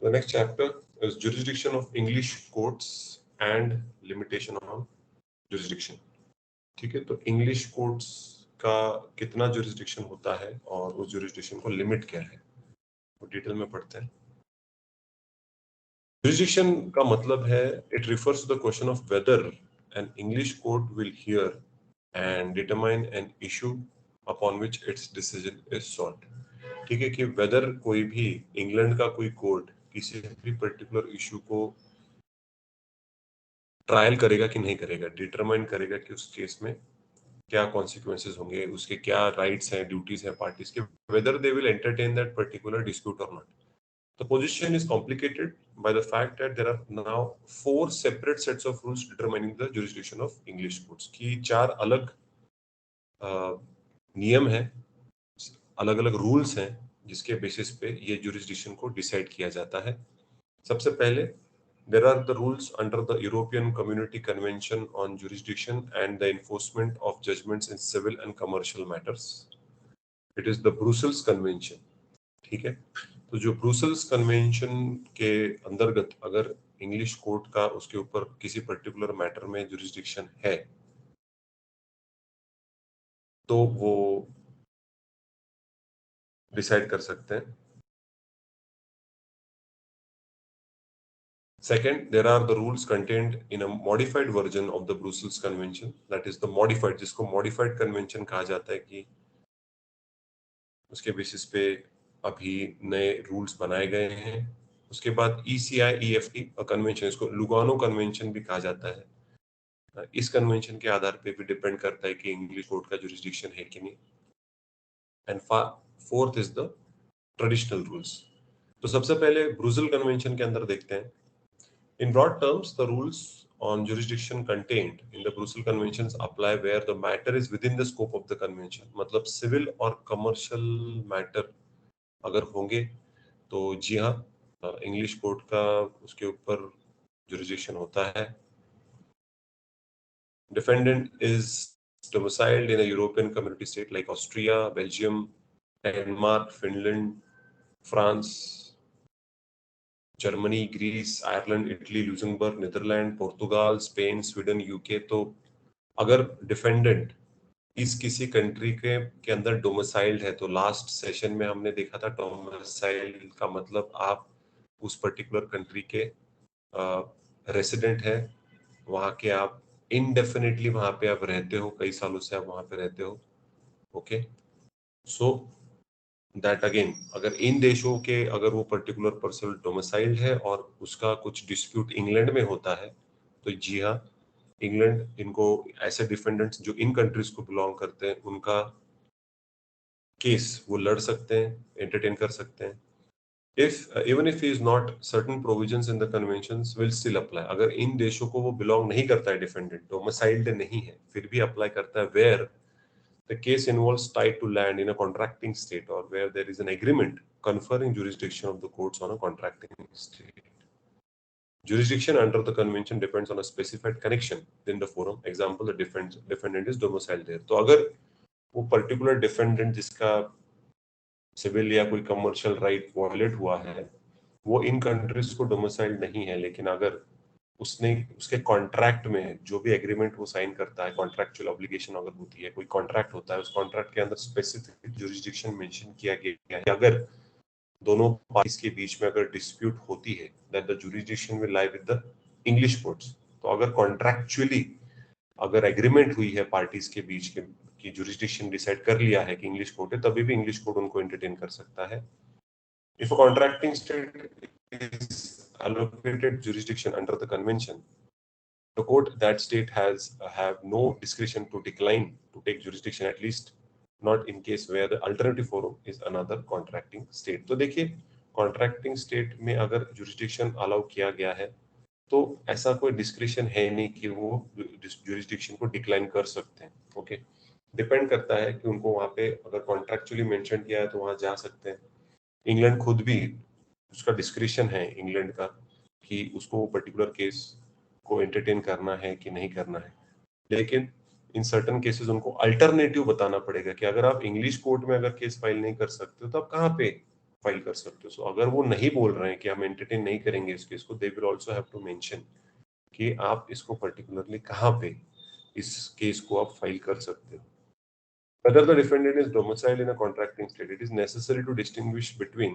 The next chapter is jurisdiction of English courts and limitation on jurisdiction. ठीक है, तो English courts का कितना जुरिस्डिक्शन होता है और उस जुरिस्डिक्शन को लिमिट क्या है, वो डिटेल में पढ़ते हैं। जुरिस्डिक्शन का मतलब है it refers to the question of whether an English court will hear and determine an issue upon which its decision is solved. ठीक है, कि वेदर कोई भी इंग्लैंड का कोई कोर्ट किसी भी पर्टिकुलर इशू को ट्रायल करेगा कि नहीं करेगा, डिटरमाइन करेगा कि उस केस में क्या कॉन्सिक्वेंसेस होंगे, उसके क्या राइट्स हैं, ड्यूटीज हैं पार्टीज के, whether they will entertain that particular dispute और not. The position is complicated by the fact that there are now 4 separate sets of rules determining the jurisdiction of English courts, की 4 अलग नियम हैं, अलग अलग rules हैं जिसके बेसिस पे ये जुरिस्डिक्शन को डिसाइड किया जाता है। सबसे पहले there are the rules under the European Community Convention on Jurisdiction and the Enforcement of Judgments in Civil and Commercial Matters. It is the Brussels Convention. ठीक है, तो जो ब्रुसेल्स कन्वेंशन के अंतर्गत अगर इंग्लिश कोर्ट का उसके ऊपर किसी पर्टिकुलर मैटर में जुरिस्डिक्शन है तो वो डिसाइड कर सकते हैं। Second, there are the rules contained in a modified version of the Brussels Convention, that is the modified, जिसको modified convention कहा जाता है, कि उसके बेसिस पे अभी नए रूल्स बनाए गए हैं। उसके बाद ECI-EFT कन्वेंशन, इसको लुगानो कन्वेंशन भी कहा जाता है। इस कन्वेंशन के आधार पे भी डिपेंड करता है कि इंग्लिश कोर्ट का जुरिस्डिक्शन है कि नहीं। And fourth is the traditional rules. तो सबसे पहले ब्रुसेल कन्वेंशन के अंदर देखते हैं। In broad terms, the rules on jurisdiction contained in the Brussels Conventions apply where the matter is within the scope of the convention. मतलब civil और commercial matter अगर होंगे तो जी हाँ, इंग्लिश कोर्ट का उसके ऊपर जुरिस्डिक्शन होता है। Defendant is domiciled in a European community state like Austria, Belgium, Denmark, Finland, France, Germany, Greece, Ireland, Italy, Luxembourg, Netherlands, Portugal, Spain, Sweden, UK. तो अगर डिफेंडेंट इस किसी कंट्री के अंदर डोमिसाइल्ड है, तो लास्ट सेशन में हमने देखा था डोमिसाइल का मतलब आप उस पर्टिकुलर कंट्री के रेसिडेंट है, वहां के आप इनडेफिनेटली वहां पे आप रहते हो, कई सालों से आप वहां पे रहते हो। ओके, सो दैट अगेन, अगर इन देशों के अगर वो पर्टिकुलर पर्सन डोमिसाइल्ड है और उसका कुछ डिस्प्यूट इंग्लैंड में होता है, तो जी हाँ, इंग्लैंड इनको ऐसे डिफेंडेंट्स जो इन कंट्रीज को बिलोंग करते हैं उनका केस वो लड़ सकते हैं, एंटरटेन कर सकते हैं। If even if is not, certain provisions in the conventions will still apply. अगर इन देशों को वो बिलोंग नहीं करता है, डिफेंडेंट डोमिसाइल्ड नहीं है, फिर भी अप्लाई करता है where the case involves tied to land in a contracting state or where there is an agreement conferring jurisdiction of the courts on a contracting state. Jurisdiction under the convention depends on a specified connection in the forum. Example, the defendant is domiciled there. तो अगर वो particular defendant जिसका civil या कोई commercial right violet हुआ है, वो इन countries को डोमिसाइल नहीं है, लेकिन अगर उसने उसके कॉन्ट्रैक्ट में जो भी एग्रीमेंट वो साइन करता है, कॉन्ट्रैक्चुअल ऑब्लिगेशन अगर होती है, कोई कॉन्ट्रैक्ट होता है, उस कॉन्ट्रैक्ट के अंदर स्पेसिफिक जुरिस्डिक्शन मेंशन किया गया है, अगर दोनों पार्टीज के बीच में अगर डिस्प्यूट होती है, that the jurisdiction will lie with the English courts. तो अगर कॉन्ट्रैक्चुअली अगर एग्रीमेंट हुई है पार्टीज के बीच के की जुरिस्डिक्शन डिसाइड कर लिया है कि इंग्लिश कोर्ट है, तभी भी इंग्लिश कोर्ट उनको एंटरटेन कर सकता है। If a contracting state is allocated jurisdiction under the convention, the court that state has have no discretion to decline to take jurisdiction, at least not in case where the alternative forum is another contracting state. तो देखिए, contracting state में अगर jurisdiction allow किया गया है तो ऐसा कोई डिस्क्रिशन है नहीं कि वो जुरिस्डिक्शन को डिक्लाइन कर सकते हैं। ओके, डिपेंड करता है कि उनको वहां पे अगर कॉन्ट्रैक्चुअली मेंशन किया है तो वहां जा सकते हैं। इंग्लैंड खुद भी उसका डिस्क्रिशन है इंग्लैंड का कि उसको पर्टिकुलर केस को एंटरटेन करना है कि नहीं करना है, लेकिन इन सर्टन केसेस उनको अल्टरनेटिव बताना पड़ेगा कि अगर आप इंग्लिश कोर्ट में अगर केस फाइल नहीं कर सकते हो तो आप कहाँ पे फाइल कर सकते हो। सो अगर वो नहीं बोल रहे हैं कि हम एंटरटेन नहीं करेंगे इस केस को, they will also have to mention कि आप इसको पर्टिकुलरली कहाँ पे इस केस को आप फाइल कर सकते हो। Whether the defendant is domiciled in a contracting state, it is necessary to distinguish between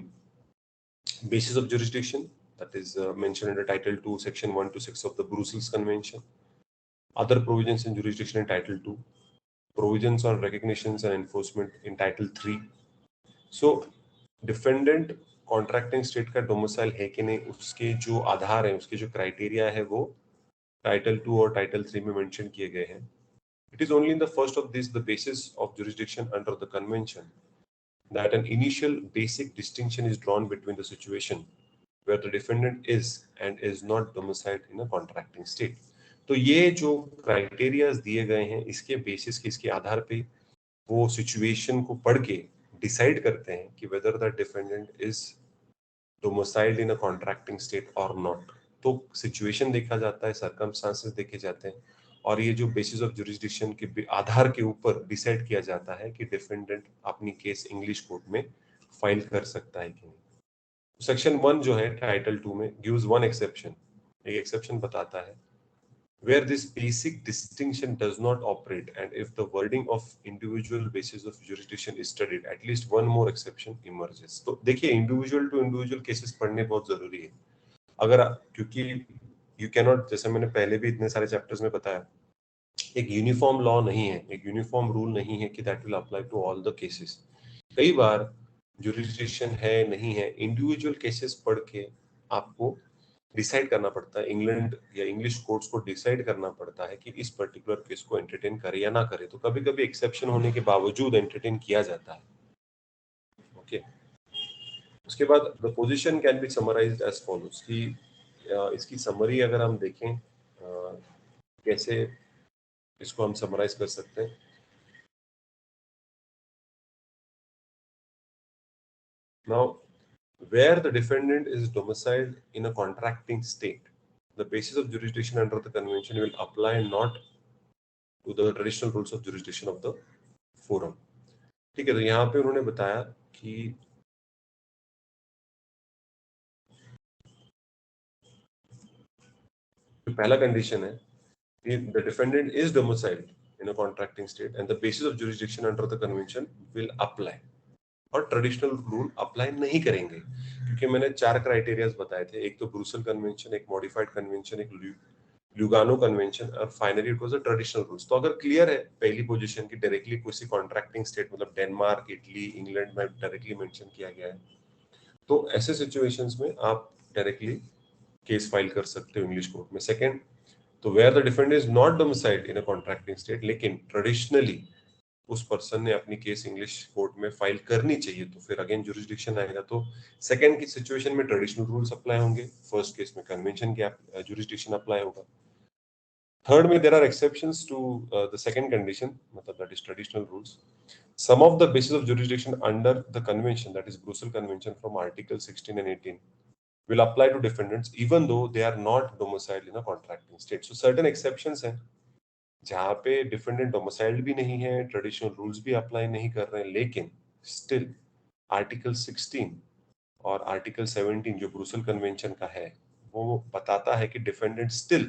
basis of jurisdiction, that is mentioned in the Title 2, Section 1 to 6 of the Brussels Convention, other provisions in jurisdiction in Title 2, provisions on recognitions and enforcement in Title 3. So, defendant contracting state का domicile है कि नहीं, उसके जो आधार है, उसके जो criteria है, वो टाइटल 2 और टाइटल 3 में मेंशन किए गए हैं. It is only in the first of these, the basis of jurisdiction under the convention, that an initial basic distinction is drawn between the situation where the defendant is and is not domiciled in a contracting state. तो ये जो criterias दिए गए हैं, इसके basis के, इसके आधार पे वो सिचुएशन को पढ़ के डिसाइड करते हैं कि whether the defendant is domiciled in a contracting state or not. तो सिचुएशन देखा जाता है, सर्कमस्टांसेस देखे जाते हैं, और ये जो बेसिस ऑफ जुरिस्डिक्शन के आधार के ऊपर डिसाइड किया जाता है कि डिफेंडेंट अपनी केस इंग्लिश कोर्ट में फाइल कर सकता है कि नहीं. सेक्शन 1 जो है टाइटल 2 में गिव्स वन एक्सेप्शन, एक एक्सेप्शन बताता है where this basic distinction does not operate, and if the wording of individual basis of jurisdiction is studied, at least one more exception emerges. तो देखिए, इंडिविजुअल टू इंडिविजुअल केसेस पढ़ने बहुत जरूरी है. अगर क्योंकि यू कैन नॉट, जैसे मैंने पहले भी इतने सारे चैप्टर्स में बताया, एक यूनिफॉर्म लॉ नहीं है, एक यूनिफॉर्म रूल नहीं है कि that will apply to all the cases. कई बार जुरिस्डिक्शन है, नहीं है, इंडिविजुअल केसेस पढ़ के आपको डिसाइड करना पड़ता है, इंग्लैंड या इंग्लिश कोर्ट्स को डिसाइड करना पड़ता है कि इस पर्टिकुलर केस को एंटरटेन करे या ना करे. तो कभी कभी एक्सेप्शन होने के बावजूद एंटरटेन किया जाता है. ओके. उसके बाद the position can be summarized as follows, कि इसकी समरी अगर हम देखें कैसे इसको हम समराइज कर सकते हैं. Now, where the defendant is domiciled in a contracting state, the basis of jurisdiction under the convention will apply not to the traditional rules of jurisdiction of the forum. ठीक है. तो यहाँ पे उन्होंने बताया कि जो पहला कंडीशन है, the defendant is domiciled in a contracting state and the basis of jurisdiction under the convention will apply, और ट्रेडिशनल रूल अप्लाई नहीं करेंगे, क्योंकि मैंने 4 क्राइटेरियाज बताए थे. एक तो ब्रुसेल कन्वेंशन, एक मॉडिफाइड कन्वेंशन, एक लुगानो कन्वेंशन, और finally it was a traditional rules. तो अगर क्लियर है पहली पोजीशन की डायरेक्टली किसी कॉन्ट्रैक्टिंग स्टेट, मतलब डेनमार्क, इटली, इंग्लैंड में डायरेक्टली मेंशन किया गया है, तो ऐसे सिचुएशंस में आप डायरेक्टली केस फाइल कर सकते हो इंग्लिश कोर्ट में. सेकंड, तो where the defendant is not domiciled in a contracting state, लेकिन ट्रेडिशनली उस पर्सन ने अपनी केस इंग्लिश कोर्ट में फाइल करनी चाहिए, तो फिर अगेन जुरिस्डिक्शन आएगा. तो सेकंड की सिचुएशन में ट्रेडिशनल रूल्स अप्लाई होंगे, फर्स्ट केस में कन्वेंशन के जुरिस्डिक्शन अप्लाई होगा. थर्ड में there are exceptions to the second condition, मतलब that is traditional rules. Some of the basis of jurisdiction under the convention, that is Brussels Convention from Article 16 and 18, will apply to defendants even though they are not domiciled in a contracting state. So certain exceptions हैं जहाँ पे defendant domiciled भी नहीं है, traditional rules भी apply नहीं कर रहे हैं, लेकिन स्टिल आर्टिकल 16 और आर्टिकल 17 जो ब्रुसेल कन्वेंशन का है, वो बताता है कि defendant still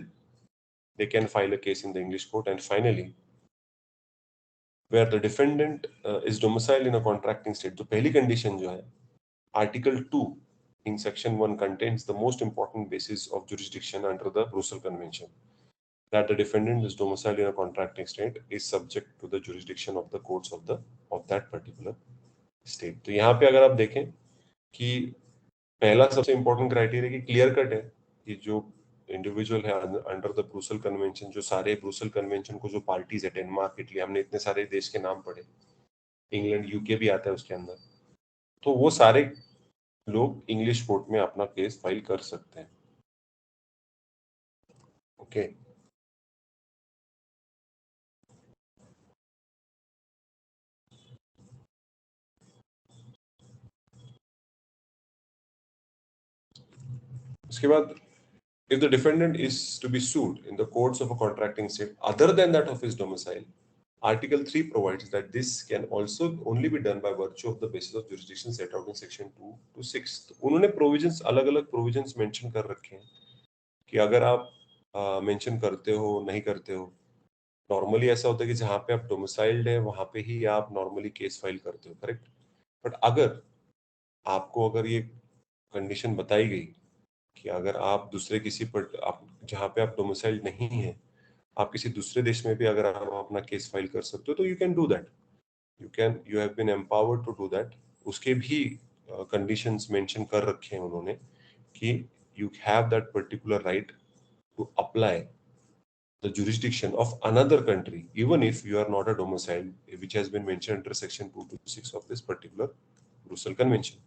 they can file a case in the English court. And finally, where the defendant is domiciled in a contracting state, तो पहली कंडीशन जो है, article 2 in section 1 contains the most important basis of jurisdiction under the Brussels Convention, that the defendant is domiciled in a contracting state is subject to the jurisdiction of the courts of that particular state. तो यहाँ पे अगर आप देखें कि पहला सबसे important criteria कि क्लियर कट है कि जो इंडिविजुअल है अंडर द ब्रुसेल कन्वेंशन, जो सारे ब्रुसेल कन्वेंशन को जो पार्टीज है, डेनमार्क, इटली, हमने इतने सारे देश के नाम पढ़े, इंग्लैंड, यूके भी आता है उसके अंदर, तो वो सारे लोग इंग्लिश कोर्ट में अपना केस फाइल कर सकते हैं. ओके. उसके बाद, if the defendant is to be sued in the courts of a contracting state other than that of his domicile, Article 3 provides that this can also only be done by virtue of the basis of jurisdiction set out in section 2 to 6. तो उन्होंने provisions अलग-अलग provisions mention कर रखे हैं कि अगर आप mention करते हो नहीं करते हो, नॉर्मली ऐसा होता है कि जहाँ पे आप डोमिसाइल्ड है वहां पे ही आप नॉर्मली केस फाइल करते हो, करेक्ट? बट अगर आपको अगर ये कंडीशन बताई गई कि अगर आप दूसरे किसी पर आप जहाँ पे आप डोमिसाइल्ड नहीं है, आप किसी दूसरे देश में भी अगर आप अपना केस फाइल कर सकते हो तो you can do that, you have been empowered to do that. उसके भी कंडीशंस मेंशन कर रखे हैं उन्होंने कि you have that particular right to apply the jurisdiction of another country even if you are not a domicile, which has been mentioned under section 226 of this particular Brussels Convention.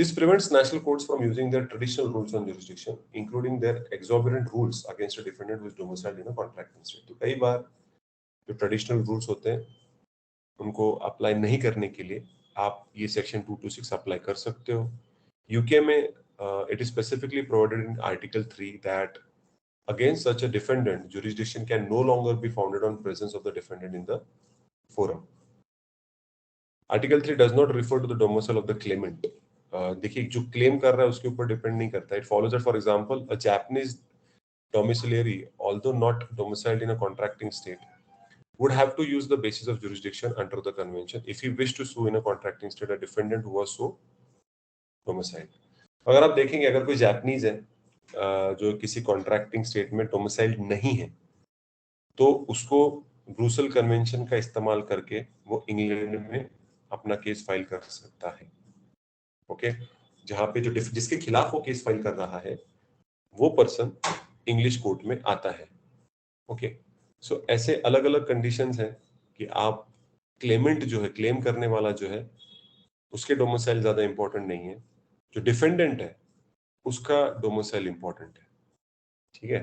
This prevents national courts from using their traditional rules on jurisdiction, including their exorbitant rules against a defendant who is domiciled in a contracting state. तो कई बार जो traditional rules होते हैं उनको apply नहीं करने के लिए आप ये सेक्शन 226 अप्लाई कर सकते हो। यूके में it is specifically provided in article 3 that against such a defendant, jurisdiction can no longer be founded on presence of the defendant in the forum. Article 3 does not refer to the domicile of the claimant. देखिए जो claim कर रहा है उसके ऊपर depend नहीं करता. It follows that, for example, a Japanese domiciliary, although not domiciled in a contracting state, would have to use the basis of jurisdiction under the convention if he wished to sue in a contracting state a defendant who was so domiciled. अगर आप देखेंगे अगर कोई Japanese है जो किसी contracting state में domiciled नहीं है तो उसको ब्रूसल कन्वेंशन का इस्तेमाल करके वो इंग्लैंड में अपना केस फाइल कर सकता है। ओके, जहां पे जो जिसके खिलाफ वो केस फाइल कर रहा है वो पर्सन इंग्लिश कोर्ट में आता है। ओके, सो ऐसे अलग अलग कंडीशंस हैं कि आप क्लेमेंट जो है, क्लेम करने वाला जो है, उसके डोमिसाइल ज्यादा इंपॉर्टेंट नहीं है, जो डिफेंडेंट है उसका डोमिसाइल इंपॉर्टेंट है। ठीक है।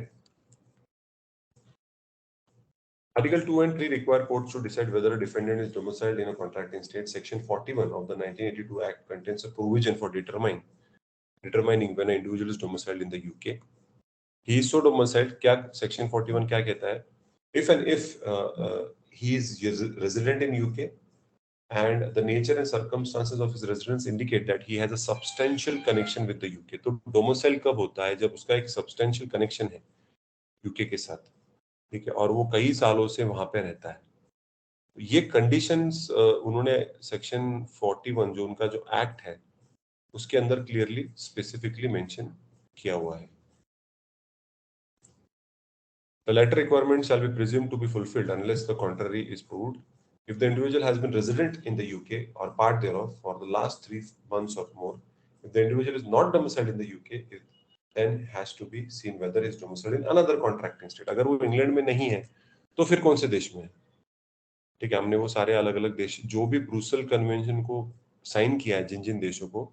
Article 2 and 3 require courts to decide whether a defendant is domiciled in a contracting state. Section 41 of the 1982 Act contains a provision for determining when an individual is domiciled in the UK. He is so domiciled, क्या Section 41 क्या कहता है? If he is resident in UK and the nature and circumstances of his residence indicate that he has a substantial connection with the UK. तो domicile कब होता है? जब उसका एक substantial connection है UK के साथ, ठीक है, और वो कई सालों से वहां पे रहता है। ये कंडीशंस उन्होंने सेक्शन 41 जो उनका जो एक्ट है उसके अंदर क्लियरली स्पेसिफिकली मेंशन किया हुआ है। The latter requirement shall be presumed to be fulfilled unless the contrary is proved. If the individual has been resident in the UK or part thereof for the last 3 months or more, if the individual is not domiciled in the UK, it then has to be seen whether he is domiciled in another contracting state. अगर वो England में नहीं है तो फिर कौन से देश में है? ठीक है, हमने वो सारे अलग अलग देश जो भी ब्रुसेल कन्वेंशन को साइन किया है, जिन जिन देशों को,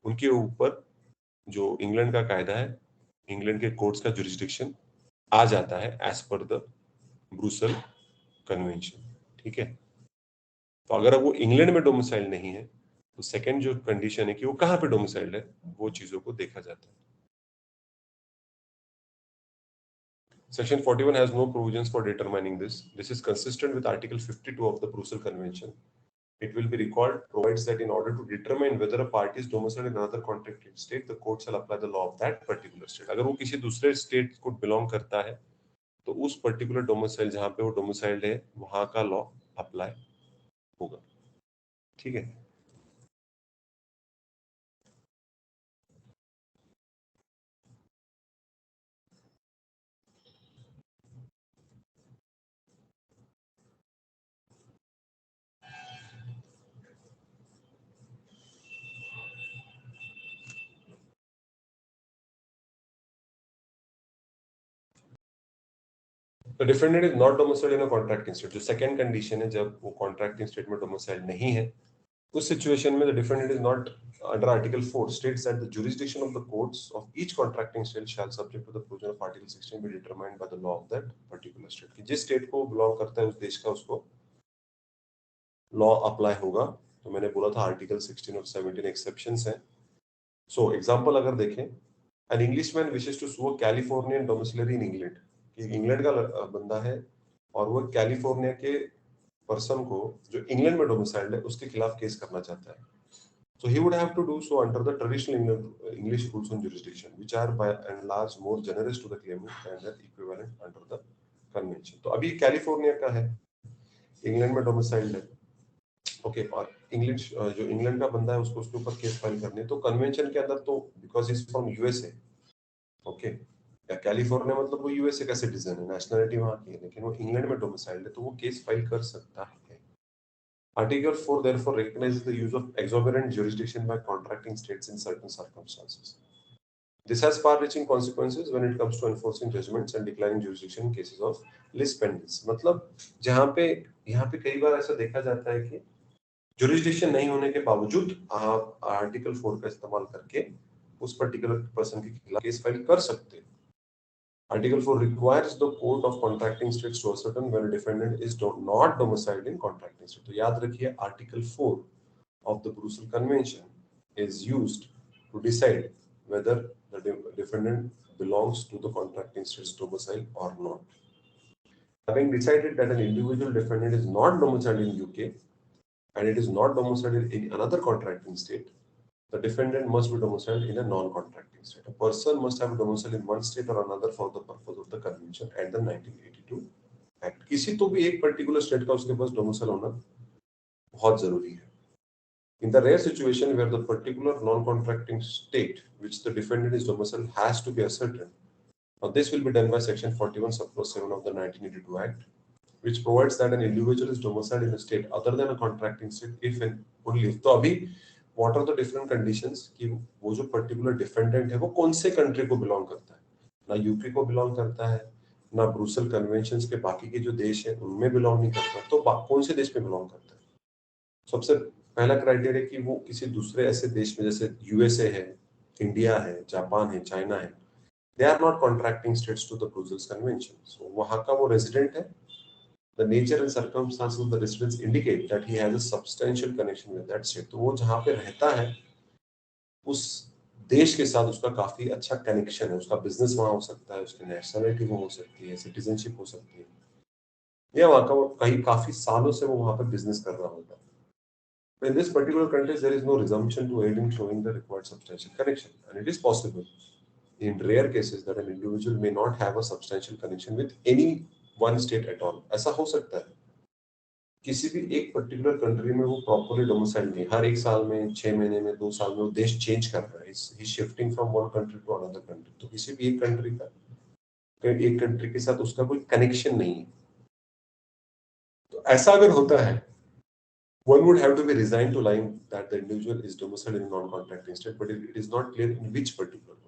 उनके ऊपर जो इंग्लैंड का कायदा है, इंग्लैंड के कोर्ट्स का जुरिस्डिक्शन आ जाता है as per the Brussels convention. ठीक है, तो अगर वो इंग्लैंड में डोमिसाइल नहीं है तो सेकंड जो कंडीशन है कि वो कहाँ पे डोमिसाइल्ड है, वो चीजों को देखा जाता है। Section 41 has no provisions for determining this. This is consistent with Article 52 of the Brussels Convention. It will be recalled, provides that in order to determine whether a party is domiciled in another contracting state, the court shall apply the law of that particular state. अगर वो किसी दूसरे state को belong करता है तो उस particular domicile जहां पे वो डोमिसाइल्ड है वहां का लॉ अप्लाई होगा। ठीक है। The defendant is not domiciled in a contracting state. जो सेकंड कंडीशन है, जब वो कॉन्ट्रैक्टिंग स्टेट में डोमिसाइल्ड नहीं है, उस सिचुएशन में the defendant is not under Article 4 states that the jurisdiction of the courts of each contracting state shall subject to the provision of Article 16 be determined by the law of that particular state. कि जिस state को belong करता है उस देश का उसको law apply होगा। तो मैंने बोला था आर्टिकल 16 और 17 एक्सेप्शंस हैं। सो एग्जांपल अगर देखें, an Englishman wishes to sue a Californian domiciliary in England, कि इंग्लैंड का बंदा है और वो कैलिफोर्निया के पर्सन को जो इंग्लैंड में डोमिसाइल्ड है उसके खिलाफ केस करना चाहता है. So he would have to do so under the traditional English rules on jurisdiction, which are by and large more generous to the claimant than their equivalent under the convention. तो अभी California का है, England में domiciled है, okay, और English जो England का बंदा है उसको उसके ऊपर केस फाइल करनी है, तो कन्वेंशन के अंदर तो because is from USA, okay, या कैलिफोर्निया मतलब वो यूएसए का सिटीजन है, नेशनलिटी वहां की है, लेकिन वो इंग्लैंड में डोमिसाइल्ड है, तो वो केस फाइल कर सकता है. Article 4 therefore recognizes the use of exorbitant jurisdiction by contracting states in certain circumstances. This has far-reaching consequences when it comes to enforcing judgments and declining jurisdiction in cases of lis pendens. मतलब यहाँ पे कई बार ऐसा देखा जाता है कि jurisdiction नहीं होने के बावजूद आप आर्टिकल 4 का इस्तेमाल करके उस पर्टिकुलर पर्सन के खिलाफ केस फाइल कर सकते हैं. Article 4 requires the court of contracting states to ascertain when a defendant is not domiciled in contracting state. तो याद रखिए Article 4 of the Brussels Convention is used to decide whether the defendant belongs to the contracting state's domicile or not. Having decided that an individual defendant is not domiciled in UK and it is not domiciled in another contracting state, the defendant must be domiciled in a non-contracting state. A person must have a domicile in one state or another for the purpose of the convention and the 1982 Act. किसी तो भी एक particular state का उसके पास domicile होना बहुत जरूरी है. In the rare situation where the particular non-contracting state which the defendant is domiciled has to be ascertained, now this will be done by Section 41 subclause 7 of the 1982 Act, which provides that an individual is domiciled in a state other than a contracting state if and only if. तो अभी what are the different conditions कि वो जो particular defendant है वो कौन से country को बिलोंग करता है, ना यूके को बिलोंग करता है, ना ब्रुसेल कन्वेंशंस के बाकी के जो देश है उनमें बिलोंग नहीं करता, तो कौन से देश में बिलोंग करता है. सबसे पहला क्राइटेरिया कि वो किसी दूसरे ऐसे देश में, जैसे यूएसए है, इंडिया है, जापान है, चाइना है, they are not contracting states to the Brussels convention. So वहां का वो रेजिडेंट है. The nature and circumstances of the residence indicate that he has a substantial connection with that state. तो वो जहाँ पे रहता है उस देश के साथ उसका काफी अच्छा कनेक्शन है, उसका बिजनेस वहां हो सकता है, उसकी नेशनलिटी वो हो सकती है, सिटीजनशिप हो सकती है, या वहां का वो काफी सालों से वो वहां पे बिजनेस कर रहा होगा. In this particular country, there is no resumption to aid in showing the required substantial connection, and it is possible in rare cases that an individual may not have a substantial connection with any one state at all. ऐसा हो सकता है किसी भी एक particular country में वो properly domicile नहीं, हर एक साल में, 6 महीने में, 2 साल में वो देश चेंज कर रहा है, he shifting from one country to another country. तो किसी भी एक कंट्री के साथ उसका कोई कनेक्शन नहीं है. तो ऐसा अगर होता है, one would have to be resigned to line that the individual is domiciled in a non-contracting state, but it is not clear in which particular one.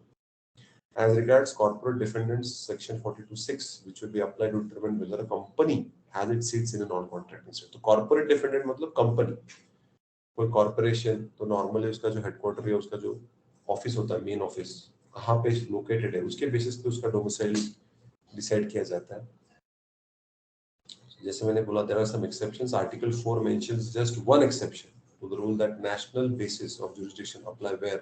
As regards corporate defendants, Section 42(6), which will be applied to determine whether a company has its seats in a non-contracting state. तो corporate defendant मतलब company, कोई corporation, तो normally उसका जो headquarter है, उसका जो office होता है, मेन ऑफिस कहाँ पे लोकेटेड है, उसके बेसिस पे उसका डोमिसाइल डिसाइड किया जाता है. जैसे मैंने बोला, there are some exceptions. Article 4 mentions just one exception to the rule that national basis of jurisdiction apply where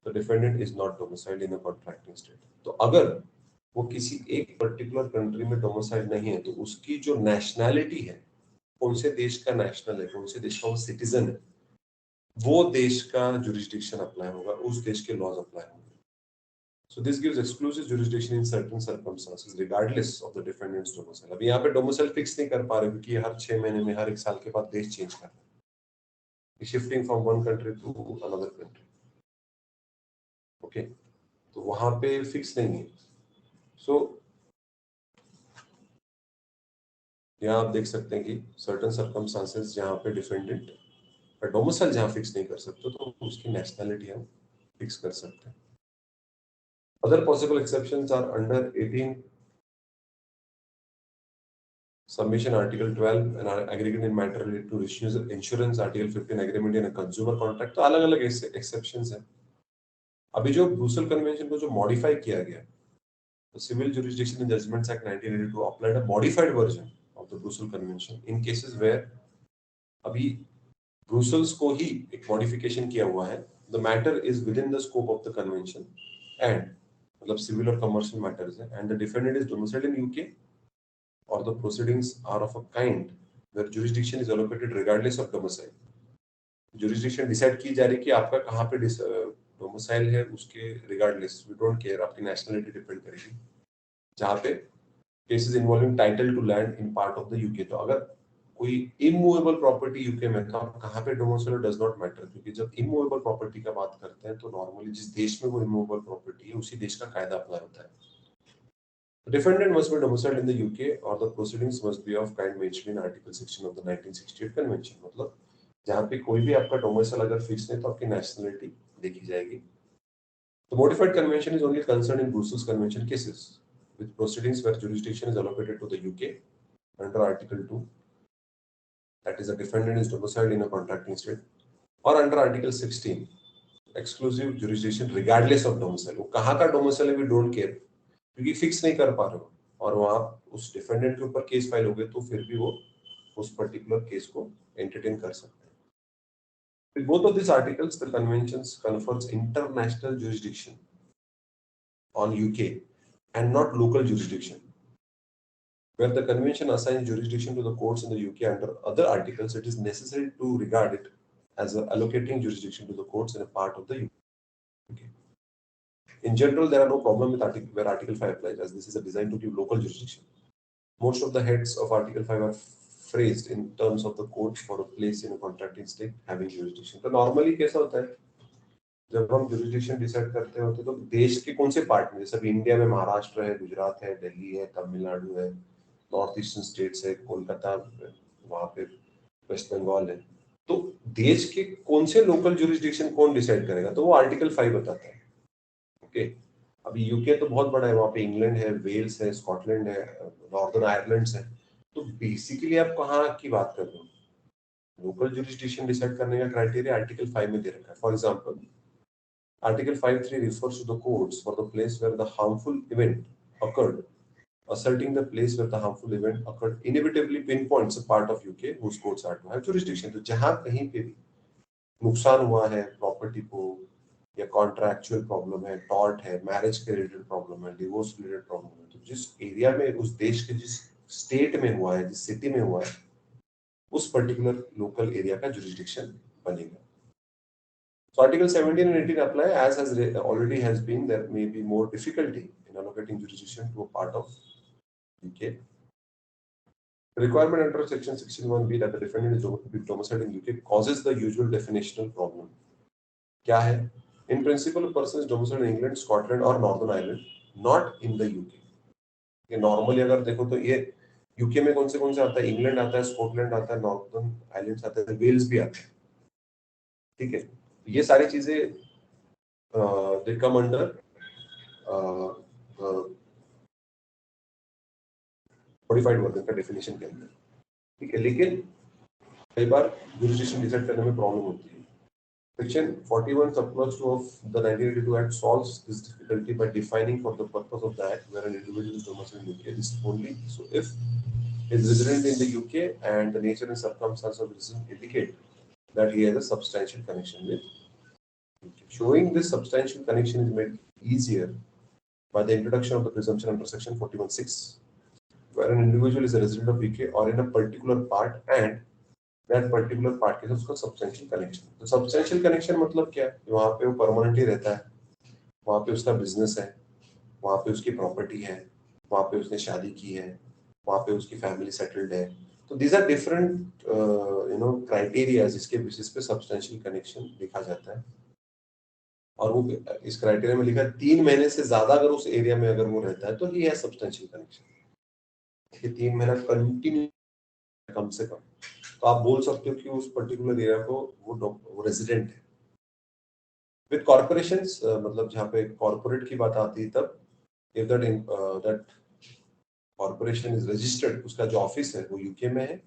the defendant is not domiciled in a contracting state. तो अगर वो किसी एक पर्टिकुलर कंट्री में डोमिसाइल नहीं है, तो उसकी जो नेशनैलिटी है, कौन से देश का नेशनल है, कौन से देश का वो सिटीजन है, वो देश का जुरिस्डिक्शन अप्लाई होगा, उस देश के लॉज अप्लाई होंगे. So this gives exclusive jurisdiction in certain circumstances regardless of the defendant's domicile. अभी यहाँ पे डोमिसाइल फिक्स नहीं कर पा रहे क्योंकि हर 6 महीने में, हर एक साल के बाद देश चेंज कर रहा है, shifting from one country to another country. Okay, तो वहां पे फिक्स नहीं है. सो यहाँ आप देख सकते हैं कि सर्टेन सर्कमस्टांसेस जहाँ पे डिफेंडेंट का डोमिसाइल जहाँ फिक्स नहीं कर सकते, तो उसकी नेशनैलिटी हम फिक्स कर सकते हैं. Other possible exceptions are under 18 submission Article 12 and aggregate in matter related to insurance Article 15 agreement in a consumer contract. तो अलग अलग exceptions हैं. अभी जो ब्रुसेल कन्वेंशन को जो मॉडिफाई किया गया, तो civil jurisdiction and judgments act 1982 applied a modified version of the Brussels convention in cases where अभी ब्रुसेल्स को ही एक मॉडिफिकेशन किया हुआ है. The matter is within the scope of the convention and मतलब सिविल और कमर्शियल मैटर्स है, and the defendant is domiciled in UK or the proceedings are of a kind where jurisdiction is allocated regardless of domicile. jurisdiction decide की जा रही कि आपका कहाँ पे डोमिसाइल है, उसके रिगार्डलेस, वी डोंट केयर, आपकी नेशनलिटी डिपेंड करेगी। जहाँ पे cases involving title to land in part of the UK, तो अगर कोई इमूवेबल प्रॉपर्टी यूके में, तो आप कहाँ पे डोमिसाइल डज नॉट मैटर, क्योंकि जब इमूवेबल प्रॉपर्टी का बात करते हैं तो नॉर्मली जिस देश में वो इमूवेबल प्रॉपर्टी है उसी देश का कायदा अप्लाई होता है। The defendant must be domiciled in the UK or the proceedings must be of kind mentioned in Article 16 of the 1968 Convention। मतलब जहाँ पे कोई भी आपका डोमिसाइल अगर फिक्स नहीं तो आपकी नेशनलिटी देखी जाएगी। The modified convention is only concerned in Brussels Convention cases with proceedings where jurisdiction is allocated to the UK under Article 2, that is, a defendant is domiciled in a contracting state, or under Article 16, exclusive jurisdiction regardless of domicile। वो कहाँ का domicile है, we don't care, क्योंकि fix नहीं कर पा रहे हो और वहां उस डिफेंडेंट के ऊपर केस फाइल हो गए तो फिर भी वो उस पर्टिकुलर केस को एंटरटेन कर सकते हैं। With both of these articles, the conventions confers international jurisdiction on UK and not local jurisdiction. Where the convention assigns jurisdiction to the courts in the UK under other articles, it is necessary to regard it as allocating jurisdiction to the courts in a part of the UK. In general, there are no problem with where Article 5 applies, as this is designed to give local jurisdiction. Most of the heads of Article 5 are phrased in terms of the courts for a place in a contracting state having jurisdiction। तो normally कैसा होता है, जब हम jurisdiction decide करते होते तो देश के कौन से पार्ट में, जैसे इंडिया में महाराष्ट्र है, गुजरात है, दिल्ली है, तमिलनाडु है, नॉर्थ ईस्टर्न स्टेट्स है, कोलकाता, वहां पे वेस्ट बंगाल है, तो देश के कौन से लोकल जुरिस्डिक्शन कौन डिसाइड करेगा, तो वो आर्टिकल 5 बताता है। ओके, अभी यूके तो बहुत बड़ा है, वहां पे इंग्लैंड है, वेल्स है, स्कॉटलैंड है, नॉर्दर्न आयरलैंड है, तो बेसिकली आप कहाँ की बात कर रहे हो, लोकल जुरिस्डिक्शन डिसाइड करने का क्राइटेरिया आर्टिकल 5 में दे रखा है। For example, article 5(3) refers to the courts for the place where the harmful event occurred, asserting the place where the harmful event occurred inevitably pinpoints a part of UK whose courts are to have jurisdiction। तो जहां कहीं पे भी नुकसान हुआ है property को, या कॉन्ट्रैक्चुअल प्रॉब्लम है, टॉर्ट है, मैरिज के रिलेटेड प्रॉब्लम है, डिवोर्स रिलेटेड प्रॉब्लम है, तो जिस एरिया में, उस देश के जिस स्टेट में हुआ है, जिस सिटी में हुआ है, उस पर्टिकुलर लोकल एरिया का जुरिस्डिक्शन बनेगा। So Article 17 and 18 apply, as has already has been, there may be more difficulty in allocating jurisdiction to a part of UK. The requirement under Section 61(b) that the defendant is domiciled in UK causes the usual definitional problem. क्या है? In principle, a person is domiciled in England, Scotland or Northern Ireland, not in the UK. ये normally अगर देखो तो ये UK में कौन से आता है, इंग्लैंड आता है, स्कॉटलैंड आता है, नॉर्दर्न आइलैंड्स आता है, वेल्स भी आता है, ठीक है। ये सारी चीजें दे कम अंडर मॉडिफाइड वर्जन का डेफिनेशन के अंदर, ठीक है। लेकिन कई बार जुरिस्डिक्शन डिसाइड करने में प्रॉब्लम होती है। Section 41 subclause 2 of the 1982 Act solves this difficulty by defining for the purpose of the Act where an individual is domiciled in UK. This only so if is resident in the UK and the nature and circumstances of residence indicate that he has a substantial connection with UK. Showing this substantial connection is made easier by the introduction of the presumption under Section 41(6), where an individual is a resident of UK or in a particular part and that particular part के साथ उसका substantial connection। तो substantial connection मतलब क्या है? वहाँ पे वो permanently रहता है, वहाँ पे उसका business है, वहाँ पे उसकी property है, वहाँ पे उसने शादी की है, वहाँ पे उसकी family settled है। तो these are different criteria जिसके basis पे substantial connection देखा जाता है। और वो इस क्राइटेरिया में लिखा है 3 महीने से ज्यादा अगर उस एरिया में अगर वो रहता है तो ही है सब्सटेंशियल कनेक्शन। ये 3 महीना कंटिन्यू कम से कम, तो आप बोल सकते हो कि उस पर्टिकुलर एरिया को वो रेजिडेंट है। विद कॉर्पोरेशंस, मतलब जहाँ पे कॉर्पोरेट की बात आती है तब if that corporation is registered, उसका जो ऑफिस है वो यूके में है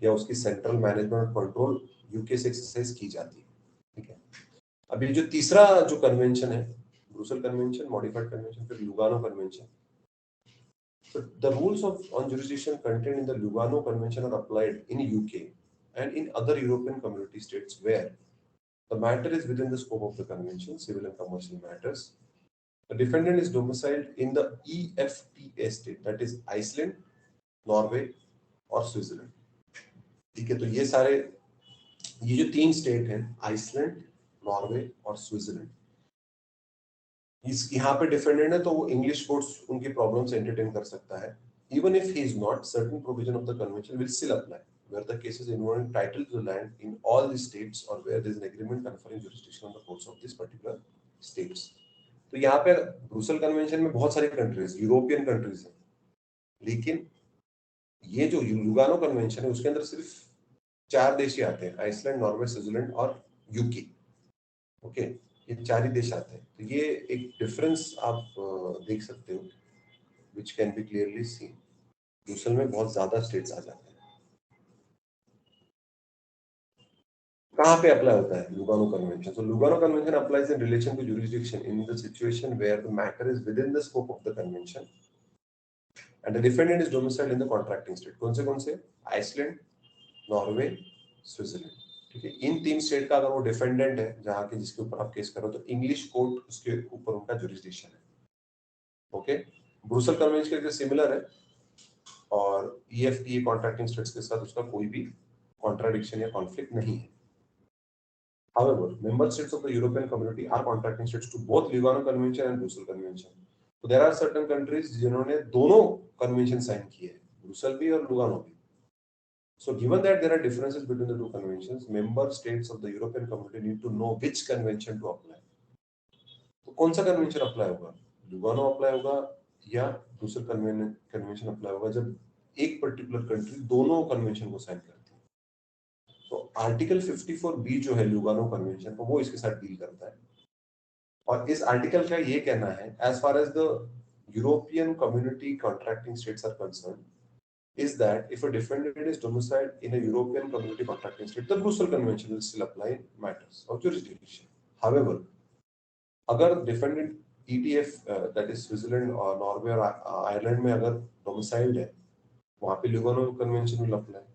या उसकी सेंट्रल मैनेजमेंट कंट्रोल यूके से एक्सरसाइज की जाती है, ठीक है। अभी जो तीसरा जो कन्वेंशन है, ब्रुसेल कन्वेंशन, मॉडिफाइड कन्वेंशन, फिर Lugano convention. So the rules on jurisdiction contained in the Lugano Convention are applied in UK and in other European community states where the matter is within the scope of the convention, civil and commercial matters. The defendant is domiciled in the EFTA state, that is Iceland, Norway और Switzerland. ठीक है, तो ये जो 3 state हैं, Iceland, Norway और Switzerland, यहाँ पे डिफेंडेंट है तो वो इंग्लिश कोर्ट्स उनकी प्रॉब्लम्स एंटरटेन कर सकता है। Even if he is not, certain provision of the convention will still apply where the cases involving title to the land in all the states or where there is an agreement conferring jurisdiction on the courts of this particular states. तो यहाँ पे Brussels convention में बहुत सारी countries, European countries हैं, लेकिन ये जो लुगानो कन्वेंशन है उसके अंदर सिर्फ 4 देश ही आते हैं, आइसलैंड, नॉर्वे, स्विट्जरलैंड और यूके। ओके, ये 4 ही देश आते हैं। तो ये एक डिफरेंस आप देख सकते हो, which can be clearly seen. Brussels में बहुत ज्यादा स्टेट्स आ जाते हैं। कहाँ पे अप्लाई होता है Lugano convention? So Lugano Convention applies in relation to jurisdiction in the situation where the matter is within the scope of the convention and the defendant is domiciled in the contracting state. कौन से? Iceland, Norway, Switzerland. ठीक है, इन 3 state का अगर वो defendant है जहाँ के जिसके ऊपर आप केस करो तो इंग्लिश कोर्ट उसके ऊपर उनका जुरिस्डिक्शन है। ओके, ब्रुसेल कन्वेंशन के सिमिलर है और EFTA कॉन्ट्रैक्टिंग स्टेट्स के साथ उसका कोई भी कॉन्ट्राडिक्शन या कॉन्फ्लिक्ट नहीं है। However, member states of the European Community are contracting states to both Lugano Convention and Brussels Convention. So there are certain countries जिन्होंने दोनों convention sign किए हैं, ब्रुसेल भी और लुगानो भी। So given that there are differences between the two conventions, member states of the European Community need to know which convention to apply. तो कौन सा convention apply होगा? लुगानो apply होगा या ब्रुसेल convention apply होगा जब एक particular country दोनों convention को sign करती है। तो आर्टिकल 54B जो है लुगानो कन्वेंशन का, वो इसके साथ डील करता है। और इस आर्टिकल का ये कहना है, as far as the European community contracting states are concerned, is that if a defendant is domiciled in a European Community contracting state, the Brussels Convention will still apply in matters of jurisdiction. However, अगर defendant ETF that is Switzerland or Norway or Ireland में अगर domiciled है, वहाँ पे Lugano Convention will apply.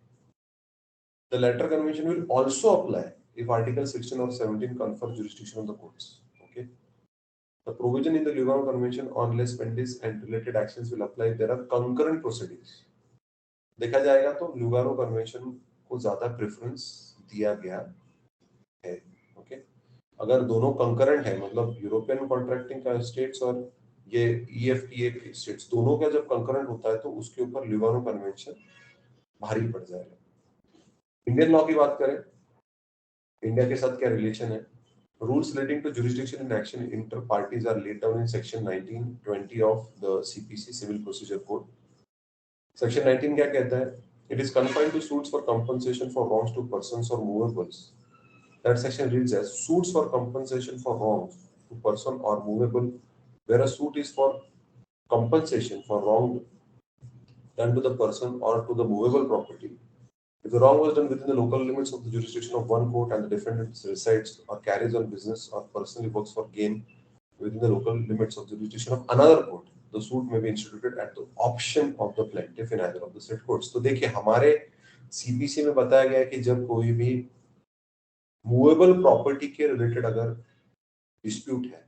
The latter convention will also apply if Article 16 or 17 confer jurisdiction on the courts. Okay. The provision in the Lugano Convention on les pendis and related actions will apply if there are concurrent proceedings. देखा जाएगा तो Lugano convention को ज्यादा preference दिया गया है। Okay, अगर दोनों कंकरेंट है, मतलब यूरोपियन कॉन्ट्रैक्टिंग का स्टेट्स और ये EFTA स्टेट्स दोनों का जब कंकरेंट होता है तो उसके ऊपर लुगानो कन्वेंशन भारी पड़ जाएगा। इंडियन लॉ की बात करें, इंडिया के साथ क्या रिलेशन है? Rules relating to jurisdiction and action inter parties are laid down in section 1920 of the CPC Civil Procedure Code. Section 19 क्या कहता है? It is confined to suits for compensation for wrongs to persons or movables. That section reads as suits for compensation for wrongs to person or movable, where a suit is for compensation for wrong done to the person or to the movable property. If the wrong was done within the local limits of the jurisdiction of one court and the defendant resides or carries on business or personally works for gain within the local limits of the jurisdiction of another court, the suit may be instituted at the option of the plaintiff in either of the said courts. तो देखिए हमारे CPC में बताया गया है कि जब कोई भी मूवेबल प्रॉपर्टी के रिलेटेड अगर डिस्प्यूट है,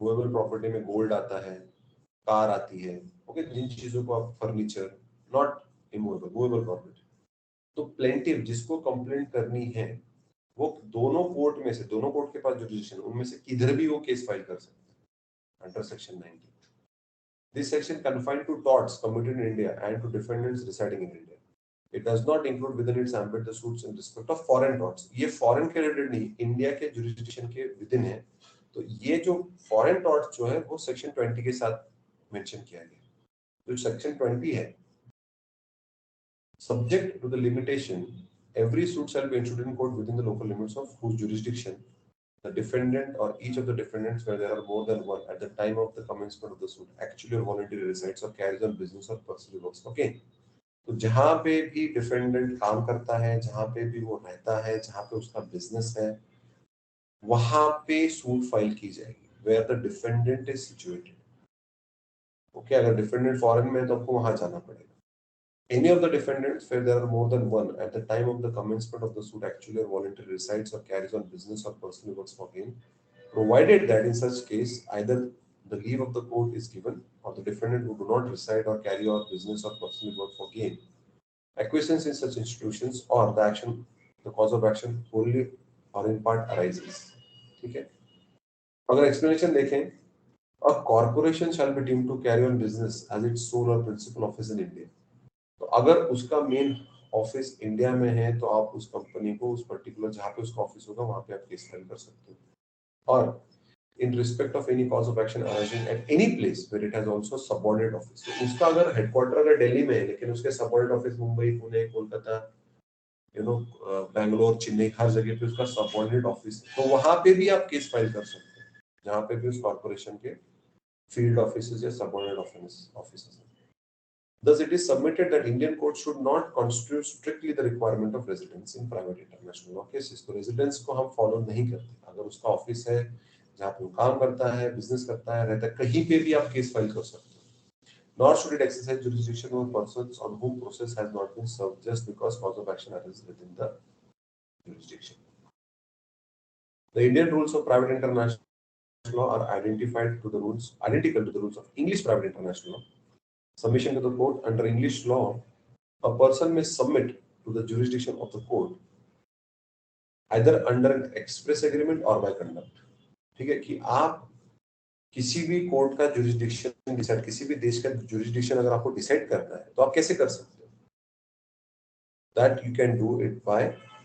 मूवेबल प्रॉपर्टी में गोल्ड आता है, कार आती है, ओके, जिन चीजों को आप furniture, not immovable, movable property, तो प्लेंटिफ जिसको कंप्लेंट करनी है वो दोनों कोर्ट में से, दोनों कोर्ट के पास जुरिडिक्शन, उनमें से किधर भी वो केस फाइल कर सकते हैं under section 19. This section confined to torts committed in India and to defendants residing in India. It does not include within its ambit the suits in respect of foreign torts. ये foreign के related नहीं, India के jurisdiction के within है। तो ये जो foreign torts जो है वो सेक्शन 20 के साथ मेंशन किया गया। तो सेक्शन 20 है, subject to the limitation, every suit shall be instituted in court within the local limits of whose jurisdiction the defendant or each of the defendants, where there are more than one at the time of the commencement of the suit, actually or voluntarily resides or carries on business or personally works. Okay, तो जहां पे भी defendant काम करता है, जहां पे भी वो रहता है, जहां पे उसका बिजनेस है, वहां पे सूट फाइल की जाएगी, where the defendant is situated. Okay, अगर डिफेंडेंट फॉरेन में है तो आपको वहां जाना पड़ेगा। Any of the defendants, where there are more than one at the time of the commencement of the suit, actually or voluntarily resides or carries on business or personally works for gain, provided that in such case either the leave of the court is given, or the defendant who do not reside or carry on business or personal work for gain, acquiescence in such institutions, or the action, the cause of action wholly or in part arises. ठीक है, अगर explanation देखें, a corporation shall be deemed to carry on business as its sole or principal office in India. तो अगर उसका main office India में है तो आप उस कंपनी को उस पर्टिकुलर जहाँ पे उसका ऑफिस होगा वहां पे आप केस फाइल कर सकते हो। और in respect of any cause of action arising at any place where it has also subordinate office, तो उसका अगर हेडक्वार्टर अगर दिल्ली में है लेकिन उसके सबऑर्डिनेट ऑफिस मुंबई, पुणे, कोलकाता, बैंगलोर, चेन्नई, हर जगह पे उसका सबऑर्डिनेट ऑफिस, तो वहां पे भी आप केस फाइल कर सकते हैं जहां पे भी उस कॉर्पोरेशन के फील्ड ऑफिसेज या subordinate offices. Thus, it is submitted that Indian courts should not constitute strictly the requirement of residence in private international law cases. तो रेजिडेंस को हम फॉलो नहीं करते। अगर उसका ऑफिस है जहाँ पे वो काम करता है, बिजनेस करता है, रहता है, कहीं पे भी आप केस फाइल कर सकते हो। Nor should it exercise jurisdiction over persons on whom process has not been served just because cause of action arises within the jurisdiction. The Indian rules of private international law are identical to the rules of English private international law. Submission to the court under English law, a person may submit to the jurisdiction of the court either under an express agreement or by conduct. ठीक है, कि आप किसी भी court का jurisdiction decide, किसी भी देश का jurisdiction अगर आपको डिसाइड करना है तो आप कैसे कर सकते हो? That you can do it by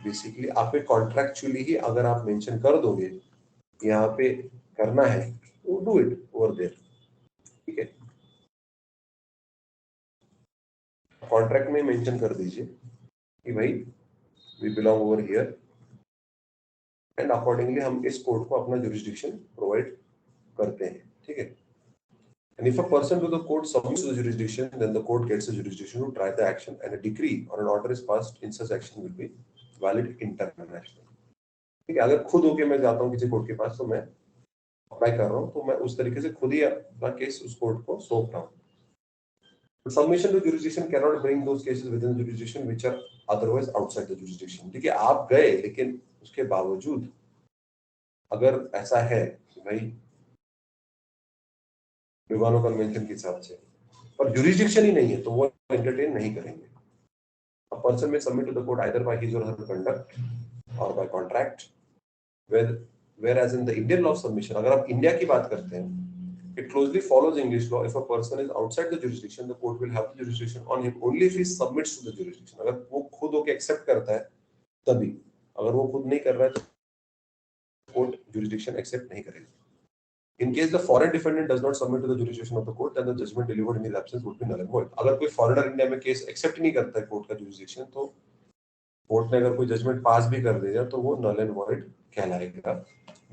basically आप एक contractually ही अगर आप मेंशन कर दोगे यहाँ पे करना है तो do it over there. ठीक है, कॉन्ट्रैक्ट में मेंशन कर दीजिए कि भाई we belong over here and accordingly हम इस कोर्ट को अपना जुरिस्डिक्शन प्रोवाइड करते हैं। ठीक है, and if a person to the court submits to the jurisdiction, then the court gets a jurisdiction to try the action and a decree or an order is passed in such action will be valid internationally. ठीक है, अगर खुद होके मैं जाता हूँ किसी court के पास तो मैं अप्लाई कर रहा हूँ तो मैं उस तरीके से खुद ही अपना केस उस कोर्ट को सौंप रहा हूँ। Submission to jurisdiction cannot bring those cases within the jurisdiction which are otherwise outside the jurisdiction. ठीक है, आप गए लेकिन उसके बावजूद अगर ऐसा है कि भाई लुगानो कन्वेंशन के हिसाब से पर jurisdiction ही नहीं है तो वो entertain नहीं करेंगे। A person may submit to the court either by his or her conduct or by contract, whereas in the Indian law submission, अगर आप इंडिया की बात करते हैं, it closely follows English law. If a person is outside the jurisdiction, the court will have the jurisdiction on him only if he submits to the jurisdiction. अगर वो खुद होके accept करता है तभी, अगर वो खुद नहीं कर रहा है तो court jurisdiction accept नहीं करेगा। In case the foreign defendant does not submit to the jurisdiction of the court, then the judgment delivered in his absence would be null and void. अगर कोई foreigner इंडिया में case accept नहीं करता है court का jurisdiction तो court ने अगर कोई जजमेंट पास भी कर दिया तो वो null and void कहलाएगा।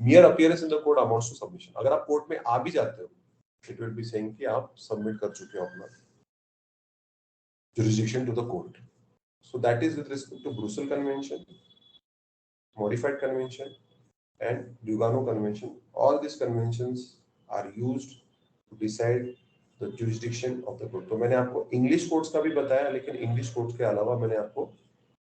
Mere appearance in the court amounts to submission. अगर आप कोर्ट में आ भी जाते हो it will be saying कि आप सबमिट कर चुके हो अपना jurisdiction to the court. So that is with respect to Brussels Convention, Modified Convention, and Lugano Convention. All these conventions are used to decide the jurisdiction of the court. तो मैंने आपको English courts का भी बताया, लेकिन English courts के अलावा मैंने आपको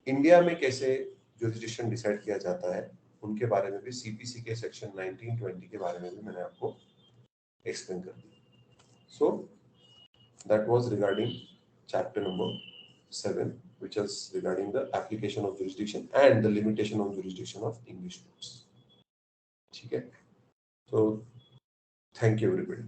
इंडिया में कैसे jurisdiction डिसाइड किया जाता है उनके बारे में भी सीपीसी के सेक्शन 1920 के बारे में भी मैंने आपको एक्सप्लेन कर दिया। So that was regarding chapter number 7, which is regarding the application of jurisdiction and the limitation of jurisdiction of English courts. ठीक है, so thank you everybody.